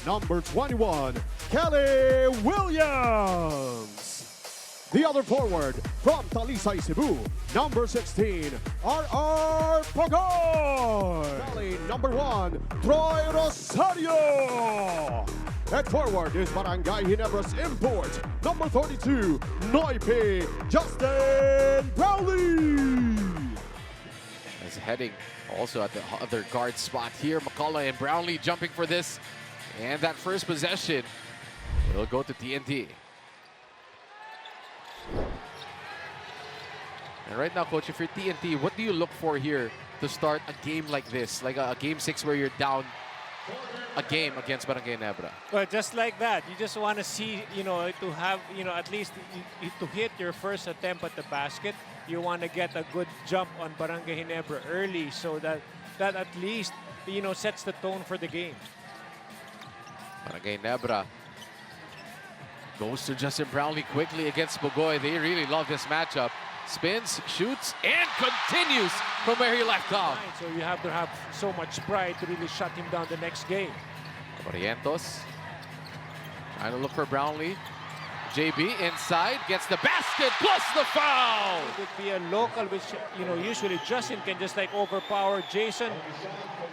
number 21, Kelly Williams. The other forward from Talisay, Cebu, number 16, R.R. Pagoy. Kelly, number 1, Troy Rosario. At forward is Barangay Ginebra's import, number 32, Noipe Justin Brownlee. Is heading also at the other guard spot here. McCullough and Brownlee jumping for this. And that first possession will go to TNT. And right now, Coach, if you're TNT, what do you look for here to start a game like this? Like a Game 6 where you're down a game against Barangay Ginebra? Well, just like that, you just want to see, to have, at least to hit your first attempt at the basket. You want to get a good jump on Barangay Ginebra early so that at least, sets the tone for the game. Barangay Ginebra goes to Justin Brownlee quickly against Bogoy. They really love this matchup. Spins, shoots, and continues from where he left off. So you have to have so much pride to really shut him down the next game. Barrientos trying to look for Brownlee. JB inside, gets the basket plus the foul. It would be a local, which, usually Justin can just like overpower Jason.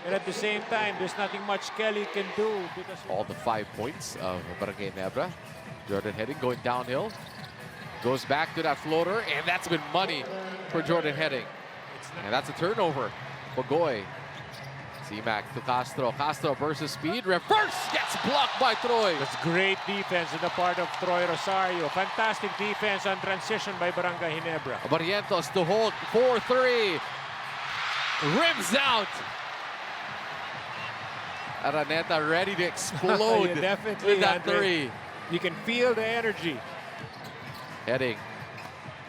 And at the same time, there's nothing much Kelly can do. Because all the 5 points of Barangay Ginebra. Jordan Heading going downhill. Goes back to that floater, and that's been money for Jordan Heading. And that's a turnover. Bogoy. C-Mac to Castro. Castro versus speed. Reverse gets blocked by Troy. That's great defense on the part of Troy Rosario. Fantastic defense on transition by Barangay Ginebra. Barrientos to hold 4-3. Rims out. Araneta ready to explode Yeah, definitely, with that Andre. three. You can feel the energy. Heading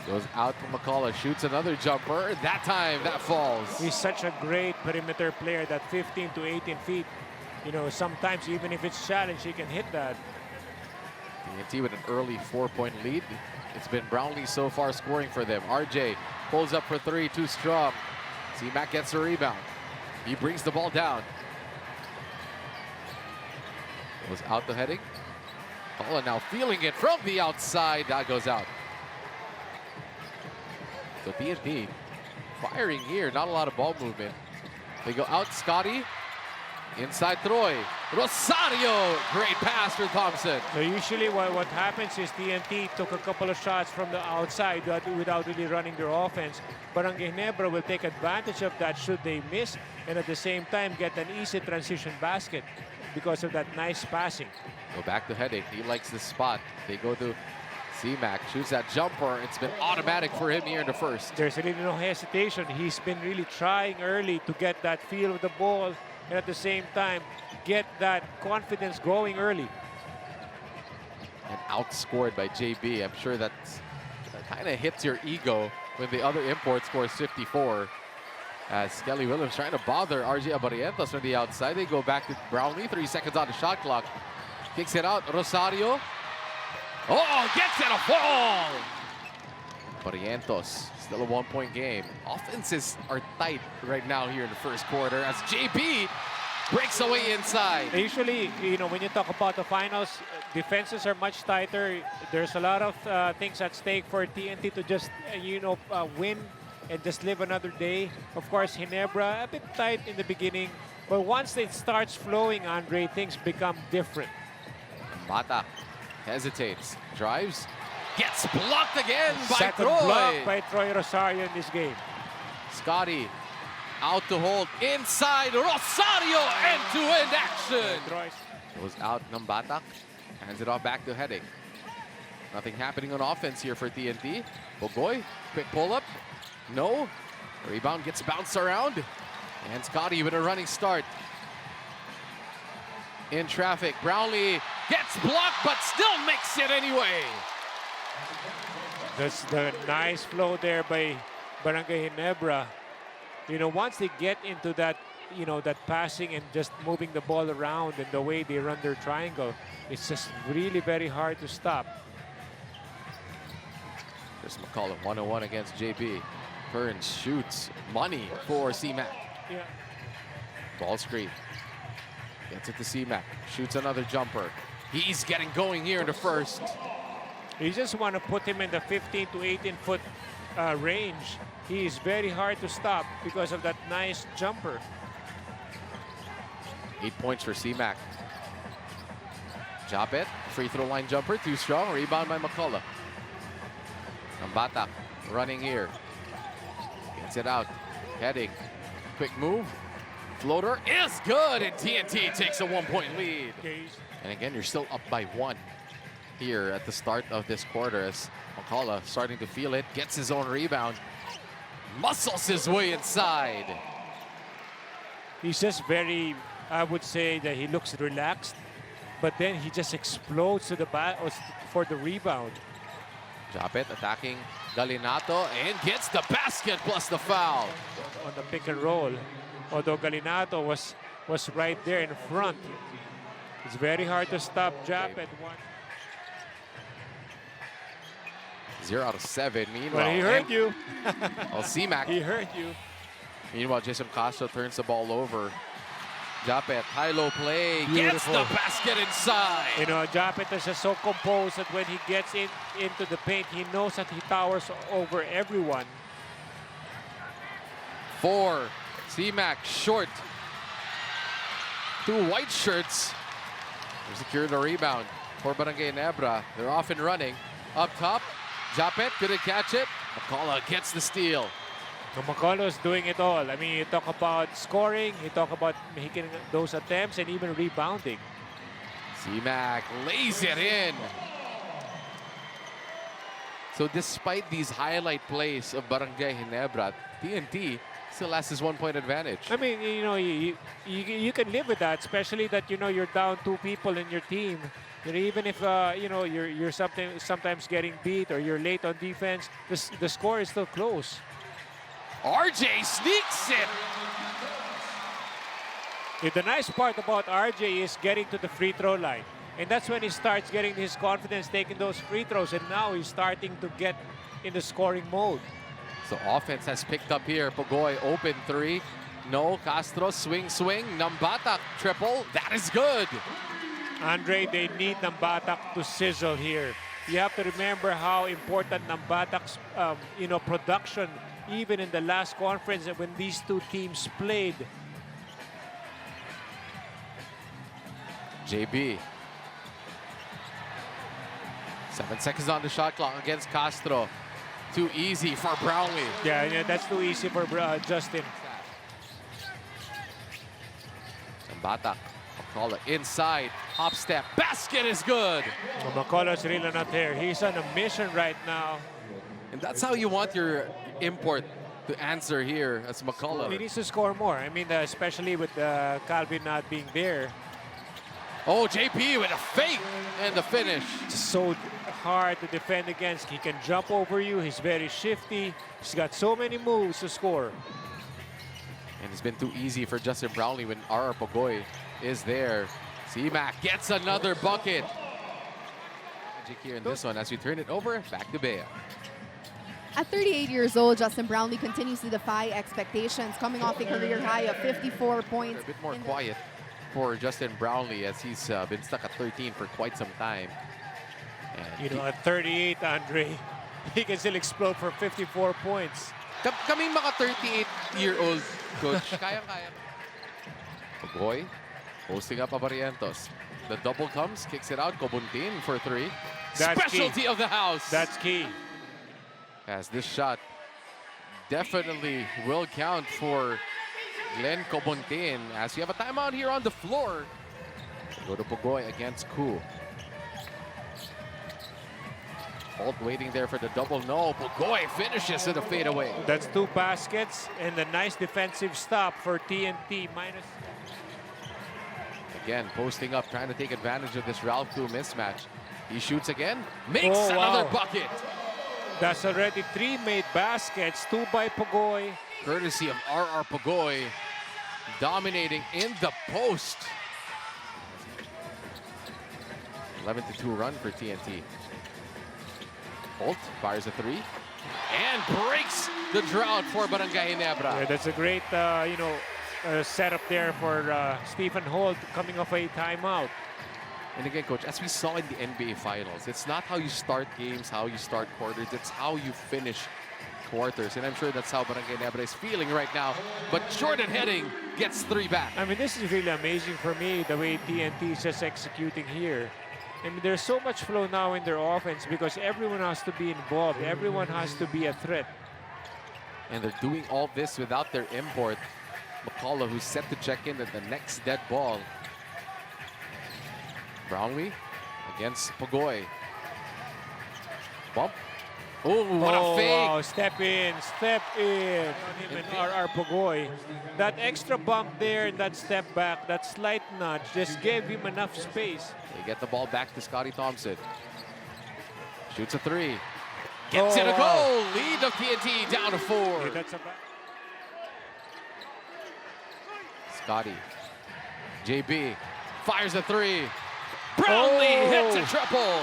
goes out to McCullough, shoots another jumper. That time, that falls. He's such a great perimeter player, that 15 to 18 feet. Sometimes even if it's challenged, he can hit that. TNT with an early 4-point lead. It's been Brownlee so far scoring for them. RJ pulls up for three, too strong. C-Mac gets a rebound. He brings the ball down. Goes out to Heading. McCullough now feeling it from the outside. That goes out. So TNT firing here. Not a lot of ball movement. They go out. Scotty. Inside Troy. Rosario. Great pass for Thompson. So usually what happens is TNT took a couple of shots from the outside without really running their offense. Barangay Ginebra will take advantage of that should they miss, and at the same time get an easy transition basket because of that nice passing. Go back to Heading. He likes this spot. They go to C-Mac. Shoots that jumper. It's been automatic for him here in the first. There's really no hesitation. He's been really trying early to get that feel of the ball and at the same time get that confidence going early. And outscored by JB. I'm sure that kind of hits your ego when the other import scores 54. As Kelly Williams trying to bother RJ Barrientos from the outside. They go back to Brownlee. 3 seconds on the shot clock. Kicks it out. Rosario. Oh, gets it a fall. Barrientos, still a 1-point game. Offenses are tight right now here in the first quarter as JB breaks away inside. Usually, when you talk about the finals, defenses are much tighter. There's a lot of things at stake for TNT to just, win and just live another day. Of course, Ginebra, a bit tight in the beginning. But once it starts flowing, Andre, things become different. Bata hesitates, drives, gets blocked again by Second Troy. block by Troy Rosario in this game. Scotty out to hold inside. Rosario end-to-end action. Troy. Goes out Nambatak, hands it off back to Heading. Nothing happening on offense here for TNT. Bogoy, quick pull-up. No. Rebound gets bounced around. And Scotty with a running start. In traffic, Brownlee gets blocked, but still makes it anyway. That's the nice flow there by Barangay Ginebra. Once they get into that, that passing and just moving the ball around and the way they run their triangle, it's just really very hard to stop. Chris McCullough, 1-on-1 against JB. Burns shoots money for C-Mac. Yeah. Ball screen. Gets it to C-Mac. Shoots another jumper. He's getting going here in the first. You just want to put him in the 15 to 18 foot range. He is very hard to stop because of that nice jumper. 8 points for C-Mac. Jopet, free throw line jumper, too strong. Rebound by McCullough. Nambatak running here. Gets it out. Heading. Quick move. Floater is good, and TNT takes a 1-point lead. And again, you're still up by 1 here at the start of this quarter as McCullough starting to feel it. Gets his own rebound. Muscles his way inside. He's just very, I would say that he looks relaxed, but then he just explodes to the back for the rebound. Jopet attacking Galinato and gets the basket plus the foul. On the pick and roll, although Galinato was right there in front. It's very hard to stop Jopet. 0 out of 7. Meanwhile, Well, he heard you. Well, C-Mac. He heard you. Meanwhile, Jason Castro turns the ball over. Jopet, high-low play, gets Beautiful. the basket inside. You know, Jopet is just so composed that when he gets into the paint, he knows that he towers over everyone. 4, C-Mac short. 2 white shirts. They secure the rebound for Barangay Ginebra. They're off and running. Up top, Jopet couldn't catch it. McCullough gets the steal. So McCullough is doing it all. I mean, you talk about scoring, you talk about making those attempts, and even rebounding. C-Mac lays it in. So despite these highlight plays of Barangay Ginebra, TNT still has this 1-point advantage. I mean, you know, you can live with that, especially that, you know, you're down 2 people in your team. You know, even if, you know, you're sometimes getting beat or you're late on defense, the score is still close. RJ sneaks it. The nice part about RJ is getting to the free throw line. And that's when he starts getting his confidence, taking those free throws. And now he's starting to get in the scoring mode. So offense has picked up here. Pogoy open 3. No, Castro swing. Nambatak triple. That is good. Andre, they need Nambatak to sizzle here. You have to remember how important Nambatak's you know, production, even in the last conference when these 2 teams played. JB. 7 seconds on the shot clock against Castro. Too easy for Brownlee. Yeah, that's too easy for Justin. Nambatak. McCullough inside. Hop step. Basket is good. Well, McCullough's really not there. He's on a mission right now. And that's how you want your import to answer here as McCullough. He needs to score more. I mean, especially with Calvin not being there. Oh, JP with a fake and the finish. It's so hard to defend against. He can jump over you. He's very shifty. He's got so many moves to score. And it's been too easy for Justin Brownlee when R.R. Pogoy is there. C-Mac gets another bucket. Magic here in this one as we turn it over. Back to Bea. At 38 years old, Justin Brownlee continues to defy expectations, coming off a career high of 54 points. A bit more quiet for Justin Brownlee as he's been stuck at 13 for quite some time. And You know, at 38, Andre, he can still explode for 54 points. kaming mga 38-year-old coach, kaya-kaya. Pogoy posting up Abarientos. The double comes, kicks it out. Cobuntin for 3. That's Specialty key. of the house. That's key. As this shot definitely will count for Glenn Cobuntin as we have a timeout here on the floor. Go to Pogoy against Koo. Holt waiting there for the double. No, Pogoy finishes to the fadeaway. That's 2 baskets and a nice defensive stop for TNT. Again, posting up, trying to take advantage of this Ralph Koo mismatch. He shoots again, makes Oh, another wow. bucket. That's already 3 made baskets, 2 by Pogoy. Courtesy of R.R. Pogoy, dominating in the post. 11-2 run for TNT. Holt fires a 3 and breaks the drought for Barangay Ginebra. Yeah, that's a great, you know, setup there for Stephen Holt coming off a timeout. And again, Coach, as we saw in the NBA Finals, it's not how you start games, how you start quarters, it's how you finish quarters. And I'm sure that's how Barangay Ginebra is feeling right now. But Jordan Heading gets 3 back. I mean, this is really amazing for me, the way TNT is just executing here. I mean, there's so much flow now in their offense because everyone has to be involved. Everyone has to be a threat. And they're doing all this without their import, McCullough, who's set to check in at the next dead ball. Brownlee against Pagoy. Bump. Oh, what a fake. Wow, step in. On him and RR Pagoy. That extra bump there, that step back, that slight nudge just gave him enough space. They get the ball back to Scotty Thompson. Shoots a 3. Gets it a goal. Lead of TNT down to 4. Okay, that's a Scotty. JB fires a 3. Brownlee hits a triple.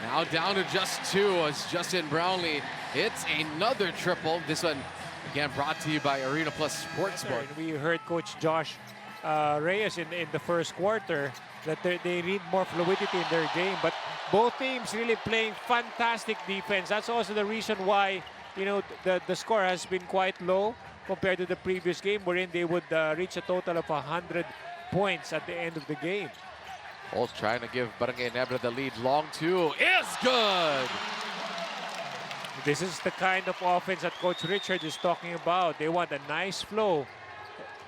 Now down to just 2 as Justin Brownlee hits another triple. This one, again, brought to you by Arena Plus Sportsbook. We heard Coach Josh Reyes in the first quarter that they need more fluidity in their game. But both teams really playing fantastic defense. That's also the reason why, you know, the score has been quite low compared to the previous game, wherein they would reach a total of 100 points at the end of the game. Holt trying to give Barangay Ginebra the lead. Long 2 is good. This is the kind of offense that Coach Richard is talking about. They want a nice flow.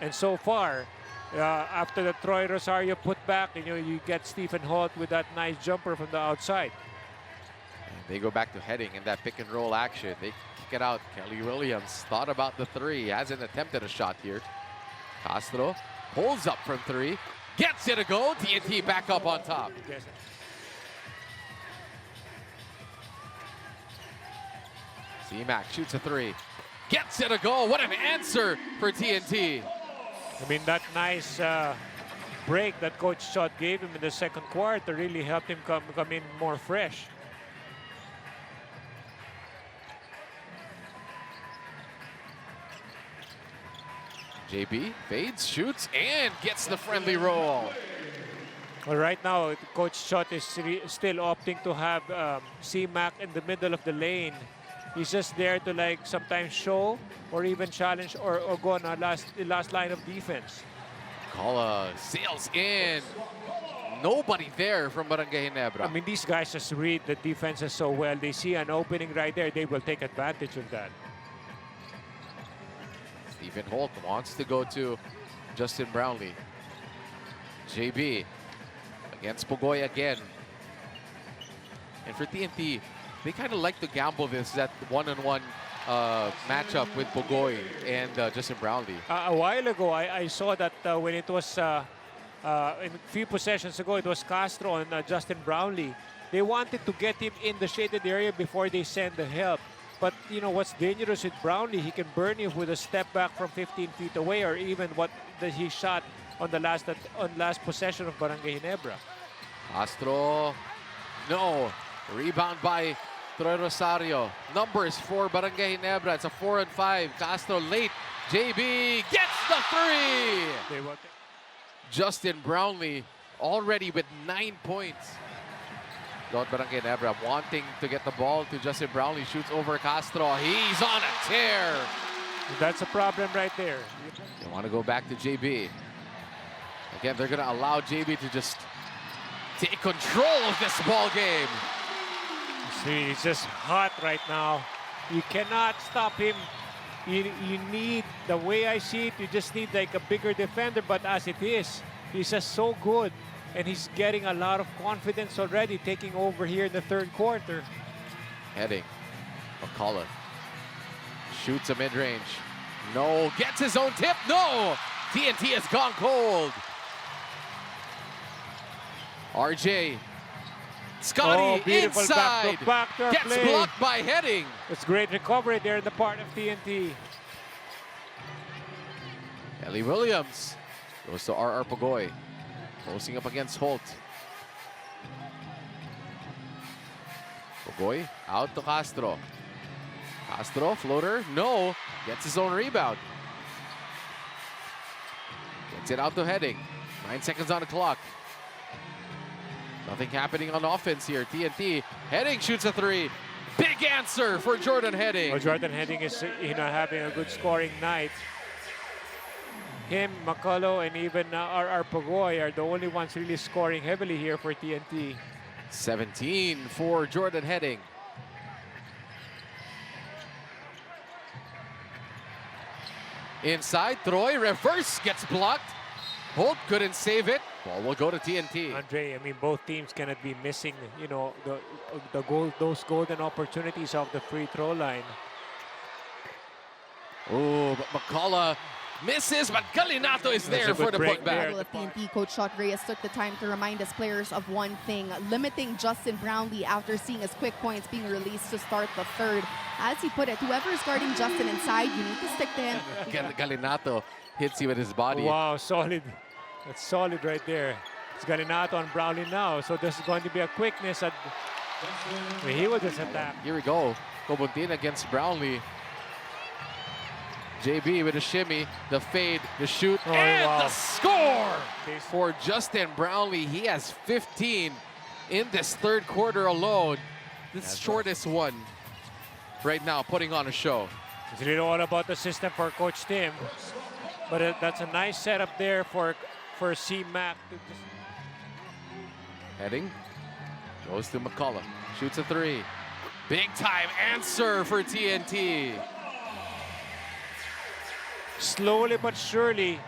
And so far, after the Troy Rosario putback, you get Stephen Holt with that nice jumper from the outside. And they go back to Heading in that pick and roll action. They kick it out. Kelly Williams thought about the 3. Hasn't attempted a shot here. Castro pulls up from 3. Gets it a goal. TNT back up on top. C-Mac shoots a 3. Gets it a goal. What an answer for TNT. I mean, that nice break that Coach Schott gave him in the second quarter really helped him come in more fresh. JB fades, shoots, and gets the friendly roll. Well, right now, Coach Schott is still opting to have C-Mac in the middle of the lane. He's just there to, like, sometimes show or even challenge or go on the last line of defense. Kala sails in. Nobody there from Barangay Ginebra. I mean, these guys just read the defenses so well. They see an opening right there. They will take advantage of that. Stephen Holt wants to go to Justin Brownlee. JB against Pagoy again. And for TNT, they kind of like to gamble that one-on-one matchup with Pagoy and Justin Brownlee. A while ago, I saw that when it was a few possessions ago, it was Castro and Justin Brownlee. They wanted to get him in the shaded area before they send the help. But you know what's dangerous with Brownlee? He can burn you with a step back from 15 feet away, or even what he shot on the last possession of Barangay Ginebra. Castro, no. Rebound by Troy Rosario. Numbers for Barangay Ginebra. It's a 4 and 5. Castro late. JB gets the 3. Justin Brownlee already with 9 points. Barangay Ginebra wanting to get the ball to Justin Brownlee. Shoots over Castro. He's on a tear. That's a problem right there. They want to go back to JB. Again, they're going to allow JB to just take control of this ball game. See, he's just hot right now. You cannot stop him. You need, the way I see it, you just need like a bigger defender. But as it is, he's just so good. And he's getting a lot of confidence already, taking over here in the third quarter. Heading. McCullough shoots a mid-range. No. Gets his own tip. No. TNT has gone cold. RJ. Scotty inside. Backdoor gets play. blocked by Heading. It's great recovery there in the part of TNT. Kelly Williams goes to RR Pagoy. Posting up against Holt. Pagoy out to Castro. Castro, floater, no. Gets his own rebound. Gets it out to Heading. 9 seconds on the clock. Nothing happening on offense here. TNT. Heading shoots a three. Big answer for Jordan Heading. Well, Jordan Heading is having a good scoring night. Him, McCullough, and even our PBA are the only ones really scoring heavily here for TNT. 17 for Jordan Heading. Inside, Troy, reverse, gets blocked. Holt couldn't save it. Ball will go to TNT. Andre, I mean, both teams cannot be missing, those golden opportunities off the free throw line. Oh, but McCullough misses, but Galinato is there for the putback. Of TNT, Coach Shot Reyes took the time to remind his players of one thing, limiting Justin Brownlee after seeing his quick points being released to start the third. As he put it, whoever is guarding Justin inside, you need to stick to him. Galinato hits you with his body. Wow, solid. That's solid right there. It's Galinato on Brownlee now, so there's going to be a quickness. He will just attack. Here we go. Cobontin against Brownlee. JB with a shimmy, the fade, the shoot, and the score for Justin Brownlee. He has 15 in this third quarter alone. The shortest one right now, putting on a show. It's really all about the system for Coach Tim. But that's a nice setup there for C-Mac. Heading, goes to McCullough, shoots a three. Big time answer for TNT. Slowly but surely,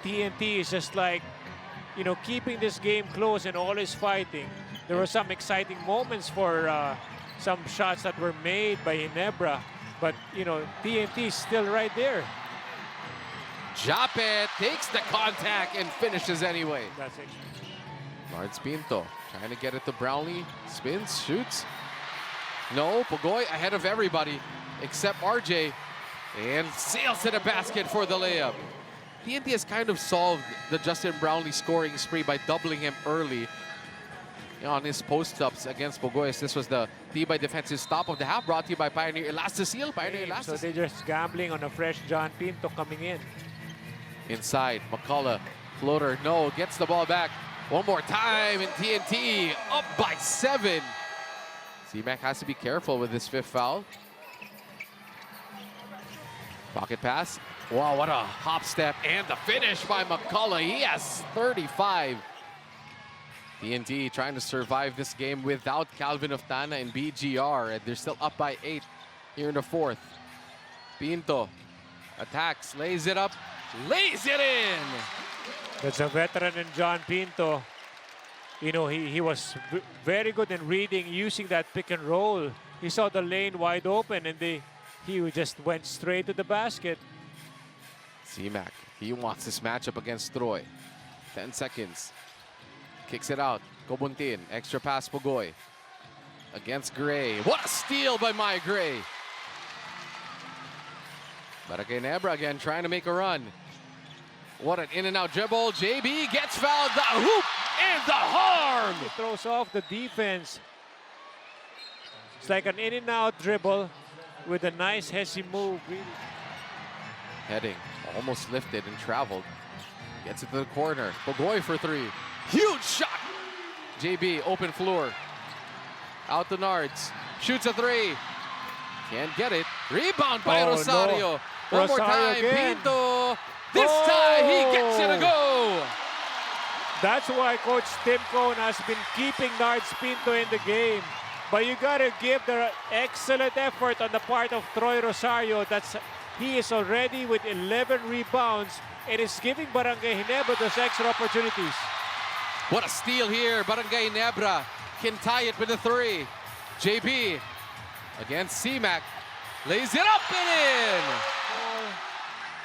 TNT is just like, keeping this game close and always fighting. There were some exciting moments for some shots that were made by Ginebra, but, TNT is still right there. Japet takes the contact and finishes anyway. That's it. Lawrence Pinto trying to get it to Brownlee. Spins, shoots. No, Pagoy ahead of everybody except RJ. And sails to the basket for the layup. TNT has kind of solved the Justin Brownlee scoring spree by doubling him early on his post-ups against Bogoyes. This was the Tibay defensive stop of the half, brought to you by Pioneer Elastoseal. So they're just gambling on a fresh John Pinto coming in. Inside, McCullough, floater, no, gets the ball back. One more time, and TNT up by 7. C-Mac has to be careful with his 5th foul. Pocket pass. Wow, what a hop step. And the finish by McCullough. He has 35. TNT trying to survive this game without Calvin Oftana and BGR. And they're still up by 8 here in the 4th. Pinto attacks, lays it up, lays it in. That's a veteran in John Pinto. He was very good in reading, using that pick and roll. He saw the lane wide open and he just went straight to the basket. C-Mac, he wants this matchup against Troy. 10 seconds. Kicks it out. Cobontin, extra pass Pugoy. Against Gray. What a steal by Maya Gray. Barangay Ginebra again trying to make a run. What an in and out dribble. JB gets fouled. The hoop and the harm. He throws off the defense. It's like an in and out dribble with a nice hezzy move. Heading, almost lifted and traveled. Gets it to the corner. Bogoy for 3. Huge shot. JB, open floor. Out to Nards. Shoots a 3. Can't get it. Rebound by Rosario. No. One more time. Again. Pinto. This time he gets it a go. That's why Coach Tim Cone has been keeping Nards Pinto in the game. But you gotta give the excellent effort on the part of Troy Rosario. He is already with 11 rebounds and is giving Barangay Ginebra those extra opportunities. What a steal here. Barangay Ginebra can tie it with a 3. JB against C-Mac. Lays it up and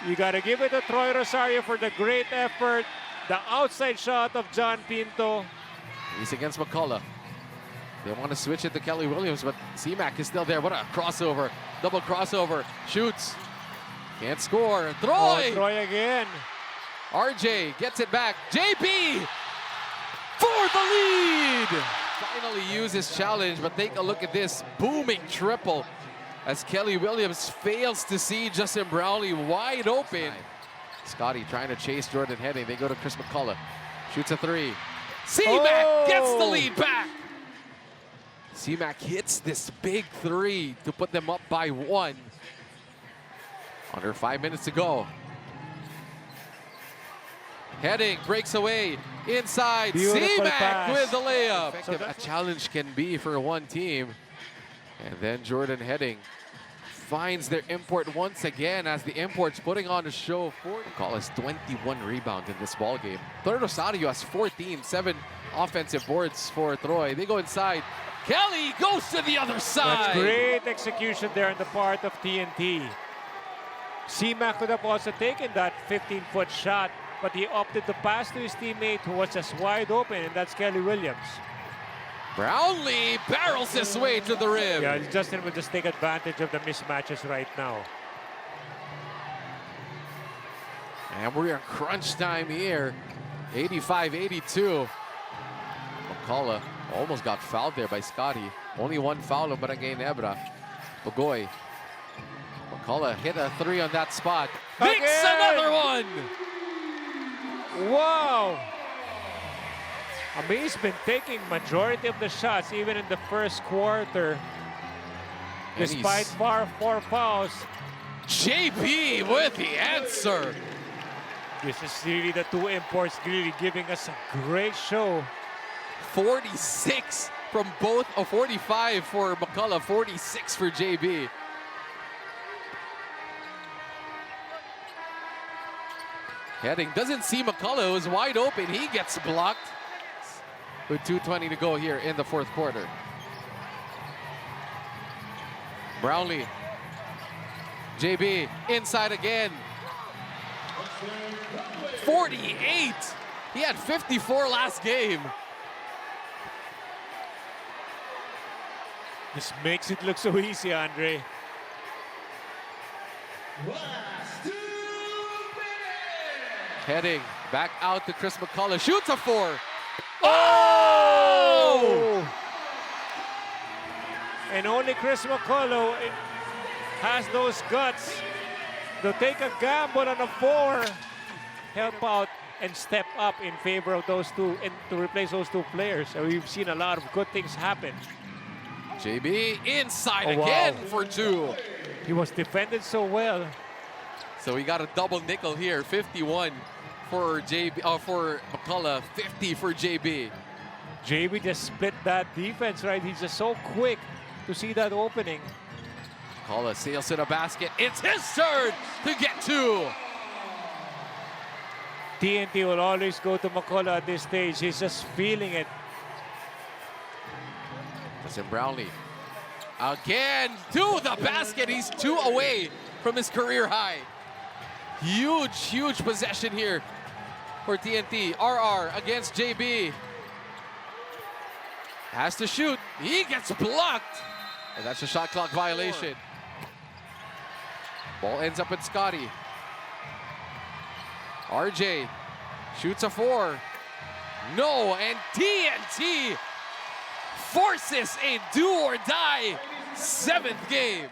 in. You gotta give it to Troy Rosario for the great effort. The outside shot of John Pinto. He's against McCullough. They want to switch it to Kelly Williams, but C-Mac is still there. What a crossover. Double crossover. Shoots. Can't score. Troy! Troy again. RJ gets it back. JB for the lead! Finally used his challenge, but take a look at this booming triple as Kelly Williams fails to see Justin Brownlee wide open. Scotty trying to chase Jordan Heading. They go to Chris McCullough. Shoots a three. C-Mac gets the lead back. C-Mac hits this big three to put them up by 1. Under 5 minutes to go. Heading breaks away inside. C-Mac with the layup. Effective a challenge can be for one team. And then Jordan Heading finds their import once again as the imports putting on a show. Call has 21 rebounds in this ball game. Torre Rosario has 14, 7 offensive boards for Troy. They go inside. Kelly goes to the other side. That's great execution there on the part of TNT. C-Mac could have also taken that 15-foot shot, but he opted to pass to his teammate who was just wide open, and that's Kelly Williams. Brownlee barrels his way to the rim. Yeah, Justin will just take advantage of the mismatches right now. And we're in crunch time here. 85-82. McCullough almost got fouled there by Scotty. Only one foul of Barangay Ginebra. BRGY. McCullough hit a three on that spot. Makes another one! Wow! I mean, he's been taking majority of the shots even in the first quarter. And despite four fouls. JB with the answer. This is really the two imports really giving us a great show. 46 from both, 45 for McCullough, 46 for JB. Heading doesn't see McCullough, who's wide open. He gets blocked with 2:20 to go here in the fourth quarter. Brownlee. JB inside again. 48. He had 54 last game. This makes it look so easy, Andre. Heading back out to Chris McCullough. Shoots a 4. Oh! And only Chris McCullough has those guts to take a gamble on a 4, help out and step up in favor of those two and to replace those two players. And we've seen a lot of good things happen. JB inside again for 2. He was defended so well. So we got a double nickel here. 51 for JB, for McCullough, 50 for JB. JB just split that defense, right? He's just so quick to see that opening. McCullough sails to the basket. It's his turn to get 2. TNT will always go to McCullough at this stage. He's just feeling it. Justin Brownlee again to the basket. He's 2 away from his career high. Huge possession here for TNT. RR against JB. Has to shoot. He gets blocked. And that's a shot clock violation. Ball ends up with Scotty. RJ shoots a 4. No, and TNT forces a do-or-die 7th game.